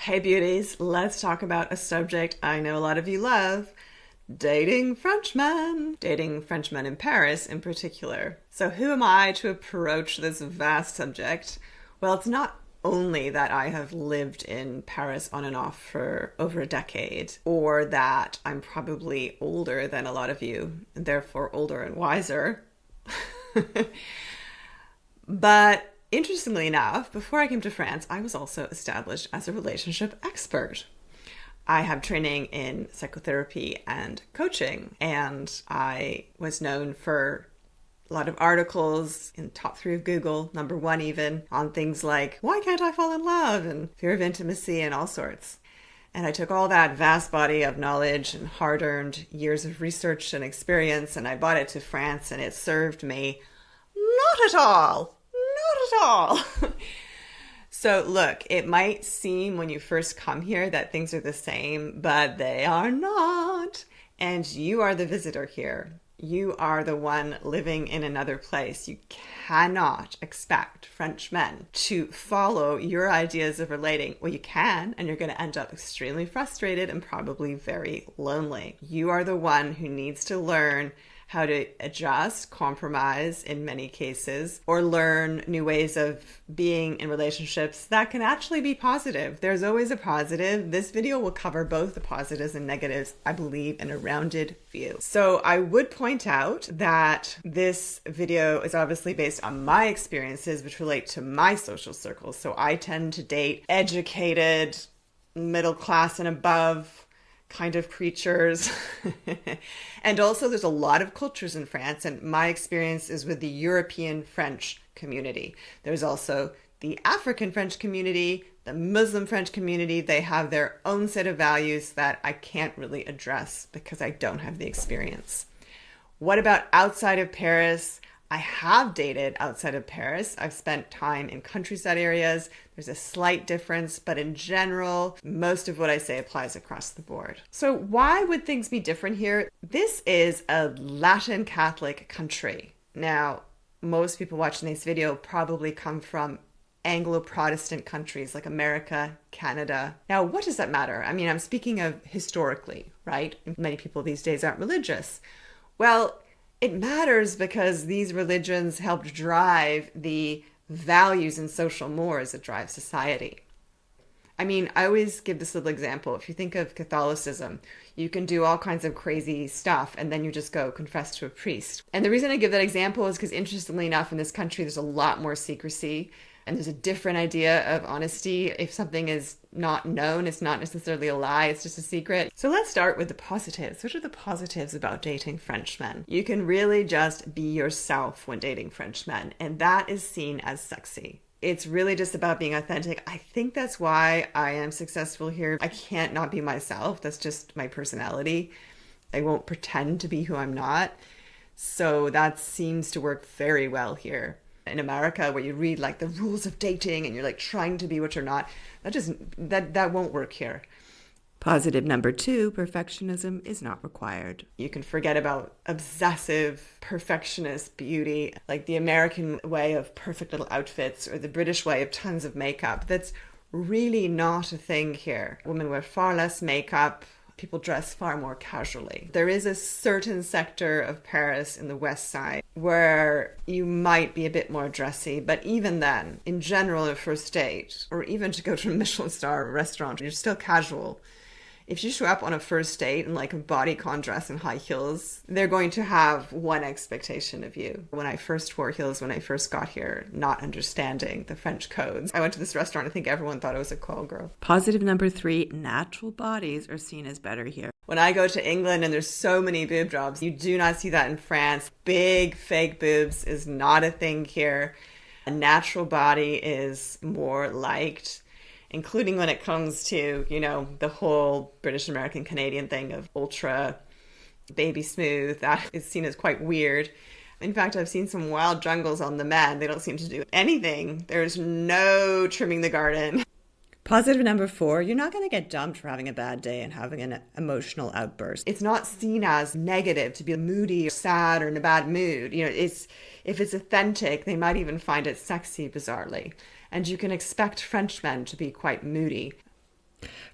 Hey beauties, let's talk about a subject I know a lot of you love, dating Frenchmen. Dating Frenchmen in Paris in particular. So who am I to approach this vast subject? Well, it's not only that I have lived in Paris on and off for over a decade, or that I'm probably older than a lot of you, and therefore older and wiser. But interestingly enough, before I came to France, I was also established as a relationship expert. I have training in psychotherapy and coaching, and I was known for a lot of articles in top 3 of Google, number 1 even, on things like, why can't I fall in love? And fear of intimacy and all sorts. And I took all that vast body of knowledge and hard-earned years of research and experience, and I brought it to France, and it served me not at all. Not at all. So look, it might seem when you first come here that things are the same, but they are not. And you are the visitor here. You are the one living in another place. You cannot expect French men to follow your ideas of relating. Well, you can, and you're going to end up extremely frustrated and probably very lonely. You are the one who needs to learn how to adjust, compromise in many cases, or learn new ways of being in relationships that can actually be positive. There's always a positive. This video will cover both the positives and negatives, I believe, in a rounded view. So I would point out that this video is obviously based on my experiences, which relate to my social circles. So I tend to date educated, middle class and above kind of creatures. And also there's a lot of cultures in France, and my experience is with the European French community. There's also the African French community, the Muslim French community. They have their own set of values that I can't really address because I don't have the experience. What about outside of Paris? I have dated outside of Paris. I've spent time in countryside areas. There's a slight difference, but in general, most of what I say applies across the board. So why would things be different here? This is a Latin Catholic country. Now, most people watching this video probably come from Anglo-Protestant countries like America, Canada. Now, what does that matter? I mean, I'm speaking of historically, right? Many people these days aren't religious. Well, it matters because these religions helped drive the values and social mores that drive society. I mean, I always give this little example. If you think of Catholicism, you can do all kinds of crazy stuff and then you just go confess to a priest. And the reason I give that example is because, interestingly enough, in this country, there's a lot more secrecy and there's a different idea of honesty. If something is not known, it's not necessarily a lie, it's just a secret. So let's start with the positives. What are the positives about dating Frenchmen? You can really just be yourself when dating Frenchmen, and that is seen as sexy. It's really just about being authentic. I think that's why I am successful here. I can't not be myself. That's just my personality. I won't pretend to be who I'm not. So that seems to work very well here. In America, where you read like the rules of dating and you're like trying to be what you're not, that won't work here. Positive number 2, perfectionism is not required. You can forget about obsessive, perfectionist beauty, like the American way of perfect little outfits or the British way of tons of makeup. That's really not a thing here. Women wear far less makeup. People dress far more casually. There is a certain sector of Paris in the West Side where you might be a bit more dressy, but even then, in general, a first date, or even to go to a Michelin star restaurant, you're still casual. If you show up on a first date in like a bodycon dress and high heels, they're going to have one expectation of you. When I first wore heels, when I first got here, not understanding the French codes, I went to this restaurant, I think everyone thought I was a call girl. Positive number 3, natural bodies are seen as better here. When I go to England and there's so many boob jobs, you do not see that in France. Big fake boobs is not a thing here. A natural body is more liked, including when it comes to, you know, the whole British, American, Canadian thing of ultra baby smooth. That is seen as quite weird. In fact, I've seen some wild jungles on the men. They don't seem to do anything. There's no trimming the garden. Positive number 4, you're not going to get dumped for having a bad day and having an emotional outburst. It's not seen as negative to be moody or sad or in a bad mood. You know, if it's authentic, they might even find it sexy, bizarrely. And you can expect Frenchmen to be quite moody.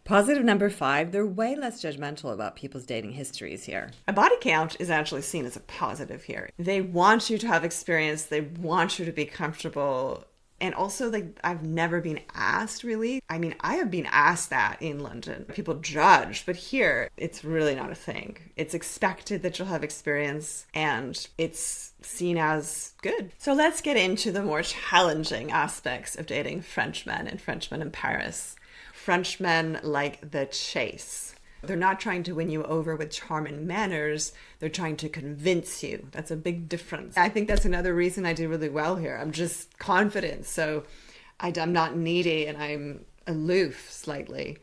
Positive number 5, they're way less judgmental about people's dating histories here. A body count is actually seen as a positive here. They want you to have experience. They want you to be comfortable. And also, like, I've never been asked, really. I mean, I have been asked that in London. People judge, but here, it's really not a thing. It's expected that you'll have experience, and it's seen as good. So let's get into the more challenging aspects of dating Frenchmen and Frenchmen in Paris. Frenchmen like the chase. They're not trying to win you over with charm and manners. They're trying to convince you. That's a big difference. I think that's another reason I do really well here. I'm just confident. So I'm not needy and I'm aloof slightly.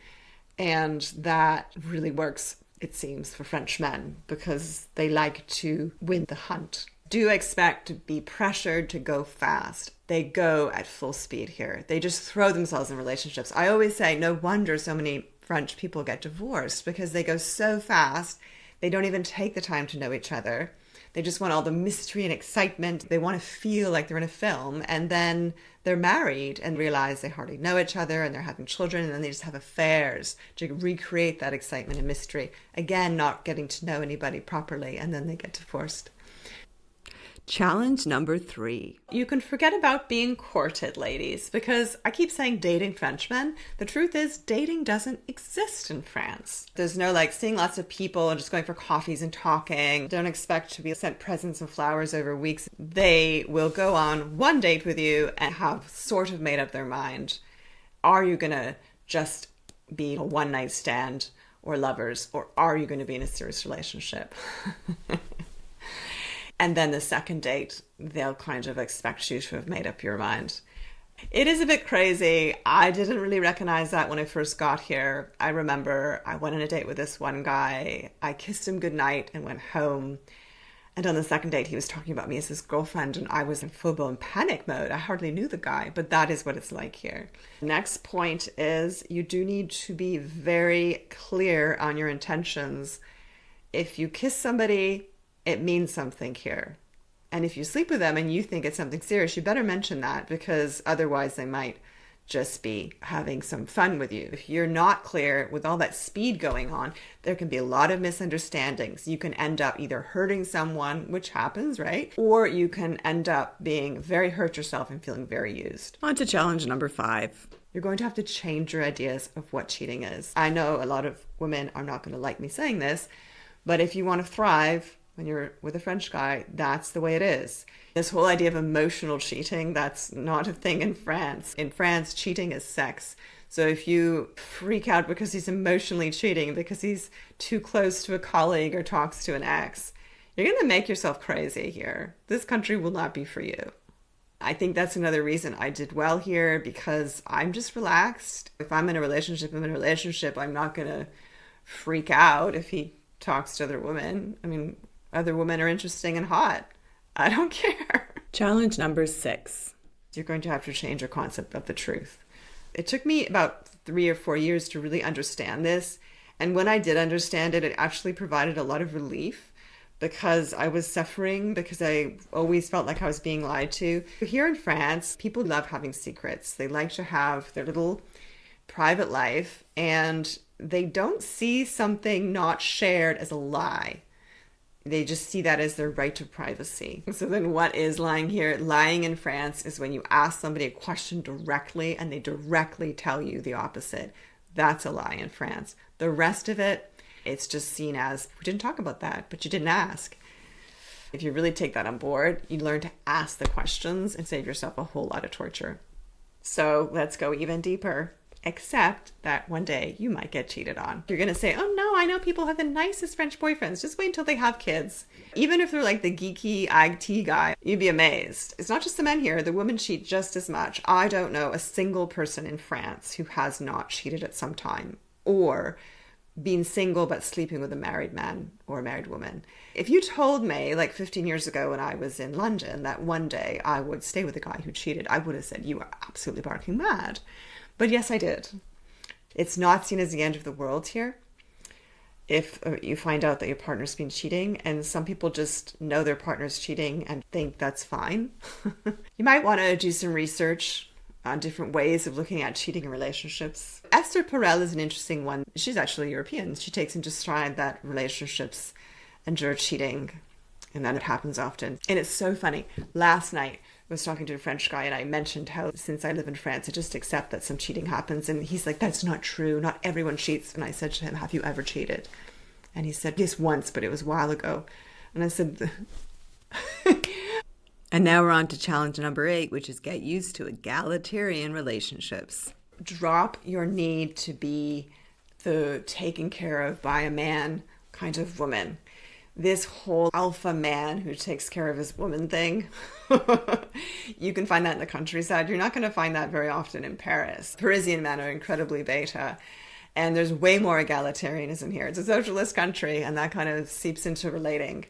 And that really works, it seems, for French men because they like to win the hunt. Do expect to be pressured to go fast. They go at full speed here. They just throw themselves in relationships. I always say, no wonder so many French people get divorced because they go so fast. They don't even take the time to know each other. They just want all the mystery and excitement. They want to feel like they're in a film. And then they're married and realize they hardly know each other and they're having children. And then they just have affairs to recreate that excitement and mystery. Again, not getting to know anybody properly. And then they get divorced. Challenge number 3. You can forget about being courted, ladies, because I keep saying dating Frenchmen. The truth is dating doesn't exist in France. There's no like seeing lots of people and just going for coffees and talking. Don't expect to be sent presents and flowers over weeks. They will go on one date with you and have sort of made up their mind. Are you going to just be a one-night stand or lovers, or are you going to be in a serious relationship? And then the second date, they'll kind of expect you to have made up your mind. It is a bit crazy. I didn't really recognize that when I first got here. I remember I went on a date with this one guy. I kissed him goodnight and went home. And on the second date, he was talking about me as his girlfriend, and I was in full-blown panic mode. I hardly knew the guy, but that is what it's like here. Next point is you do need to be very clear on your intentions. If you kiss somebody, it means something here. And if you sleep with them and you think it's something serious, you better mention that because otherwise they might just be having some fun with you. If you're not clear with all that speed going on, there can be a lot of misunderstandings. You can end up either hurting someone, which happens, right? Or you can end up being very hurt yourself and feeling very used. On to challenge number 5. You're going to have to change your ideas of what cheating is. I know a lot of women are not going to like me saying this, but if you want to thrive, when you're with a French guy, that's the way it is. This whole idea of emotional cheating, that's not a thing in France. In France, cheating is sex. So if you freak out because he's emotionally cheating, because he's too close to a colleague or talks to an ex, you're going to make yourself crazy here. This country will not be for you. I think that's another reason I did well here because I'm just relaxed. If I'm in a relationship, I'm in a relationship. I'm not going to freak out if he talks to other women. I mean, other women are interesting and hot. I don't care. Challenge number 6. You're going to have to change your concept of the truth. It took me about 3 or 4 years to really understand this. And when I did understand it, it actually provided a lot of relief because I was suffering because I always felt like I was being lied to. Here in France, people love having secrets. They like to have their little private life and they don't see something not shared as a lie. They just see that as their right to privacy. So then what is lying here? Lying in France is when you ask somebody a question directly and they directly tell you the opposite. That's a lie in France. The rest of it, it's just seen as, we didn't talk about that, but you didn't ask. If you really take that on board, you learn to ask the questions and save yourself a whole lot of torture. So let's go even deeper. Except that one day you might get cheated on. You're going to say, oh no, I know people have the nicest French boyfriends. Just wait until they have kids. Even if they're like the geeky IT guy, you'd be amazed. It's not just the men here. The women cheat just as much. I don't know a single person in France who has not cheated at some time or been single but sleeping with a married man or a married woman. If you told me like 15 years ago when I was in London that one day I would stay with a guy who cheated, I would have said, you are absolutely barking mad. But yes, I did. It's not seen as the end of the world here. If you find out that your partner's been cheating, and some people just know their partner's cheating and think that's fine. You might want to do some research different ways of looking at cheating in relationships. Esther Perel is an interesting one. She's actually European. She takes into stride that relationships endure cheating and that it happens often. And it's so funny. Last night, I was talking to a French guy and I mentioned how since I live in France, I just accept that some cheating happens. And he's like, that's not true. Not everyone cheats. And I said to him, have you ever cheated? And he said, yes, once, but it was a while ago. And I said... And now we're on to challenge number 8, which is get used to egalitarian relationships. Drop your need to be the taken care of by a man kind of woman. This whole alpha man who takes care of his woman thing, you can find that in the countryside. You're not going to find that very often in Paris. Parisian men are incredibly beta. And there's way more egalitarianism here. It's a socialist country, and that kind of seeps into relating.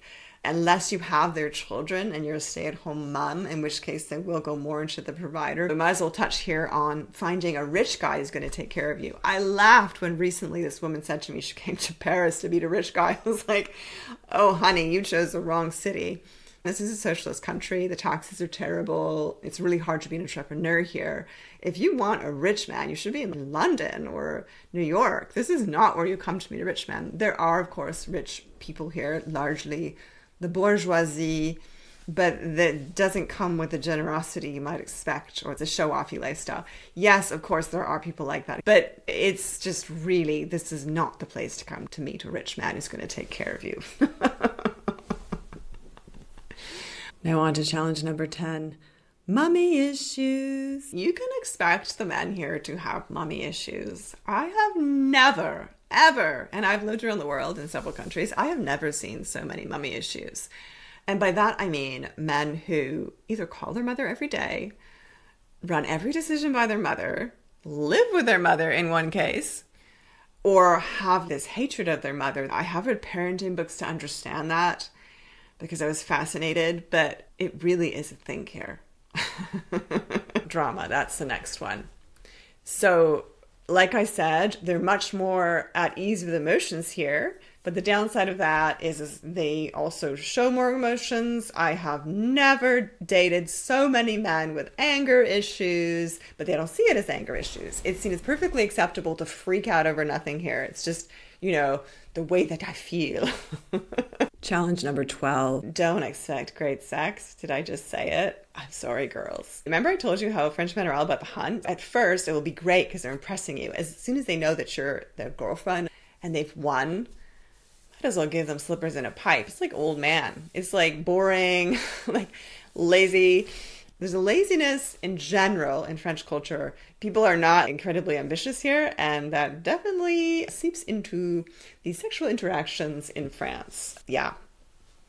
Unless you have their children and you're a stay-at-home mom, in which case they will go more into the provider. We might as well touch here on finding a rich guy who's going to take care of you. I laughed when recently this woman said to me she came to Paris to meet a rich guy. I was like, oh, honey, you chose the wrong city. This is a socialist country. The taxes are terrible. It's really hard to be an entrepreneur here. If you want a rich man, you should be in London or New York. This is not where you come to meet a rich man. There are, of course, rich people here, largely the bourgeoisie, but that doesn't come with the generosity you might expect or the show-offy lifestyle. Yes, of course, there are people like that, but it's just really, this is not the place to come to meet a rich man who's going to take care of you. Now on to challenge number 10, mommy issues. You can expect the men here to have mommy issues. I have never, ever, and I've lived around the world in several countries, I have never seen so many mommy issues. And by that I mean men who either call their mother every day, run every decision by their mother, live with their mother in one case, or have this hatred of their mother. I have read parenting books to understand that because I was fascinated, but it really is a thing here. Drama, that's the next one. So, like I said, they're much more at ease with emotions here, but the downside of that is they also show more emotions. I have never dated so many men with anger issues, but they don't see it as anger issues. It's seen as perfectly acceptable to freak out over nothing here. It's just, the way that I feel. Challenge number 12. Don't expect great sex. Did I just say it? I'm sorry, girls. Remember I told you how French men are all about the hunt? At first, it will be great because they're impressing you. As soon as they know that you're their girlfriend and they've won, might as well give them slippers and a pipe. It's like old man. It's like boring, like lazy. There's a laziness in general in French culture. People are not incredibly ambitious here, and that definitely seeps into the sexual interactions in France. Yeah,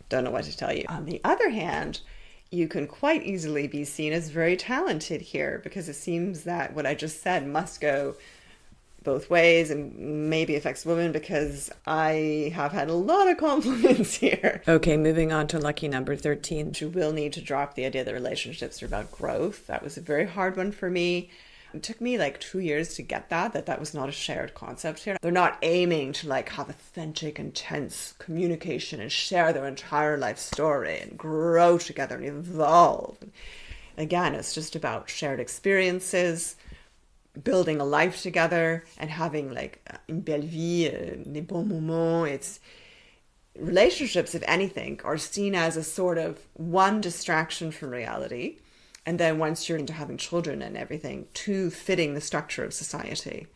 don't know what to tell you. On the other hand, you can quite easily be seen as very talented here because it seems that what I just said must go both ways and maybe affects women because I have had a lot of compliments here. Okay, moving on to lucky number 13. You will need to drop the idea that relationships are about growth. That was a very hard one for me. It took me like 2 years to get that was not a shared concept here. They're not aiming to have authentic, intense communication and share their entire life story and grow together and evolve. Again, it's just about shared experiences, building a life together and having une belle vie, des bons moments. It's relationships, if anything, are seen as a sort of one distraction from reality. And then once you're into having children and everything, two, fitting the structure of society.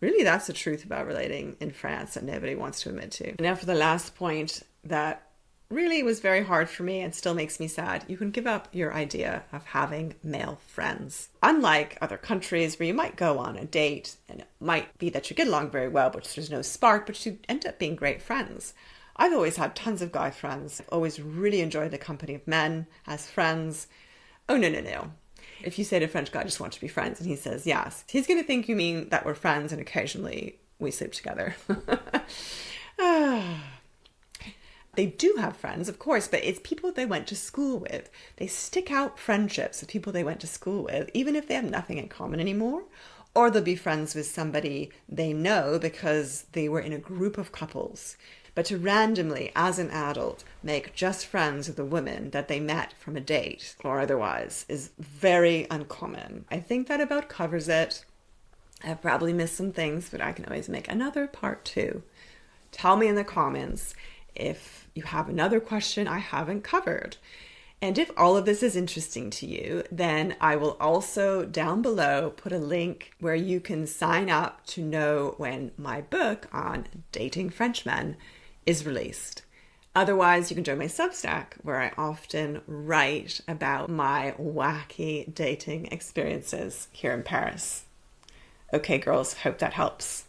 Really, that's the truth about relating in France that nobody wants to admit to. Now for the last point that really was very hard for me and still makes me sad. You can give up your idea of having male friends. Unlike other countries where you might go on a date and it might be that you get along very well, but there's no spark, but you end up being great friends. I've always had tons of guy friends. I've always really enjoyed the company of men as friends. Oh, no. If you say to a French guy, I just want to be friends, and he says yes, he's going to think you mean that we're friends and occasionally we sleep together. They do have friends, of course, but it's people they went to school with. They stick out friendships with people they went to school with, even if they have nothing in common anymore. Or they'll be friends with somebody they know because they were in a group of couples. But to randomly, as an adult, make just friends with a woman that they met from a date or otherwise is very uncommon. I think that about covers it. I've probably missed some things, but I can always make another part 2. Tell me in the comments if you have another question I haven't covered. And if all of this is interesting to you, then I will also down below put a link where you can sign up to know when my book on dating Frenchmen is released. Otherwise, you can join my Substack, where I often write about my wacky dating experiences here in Paris. Okay, girls, hope that helps.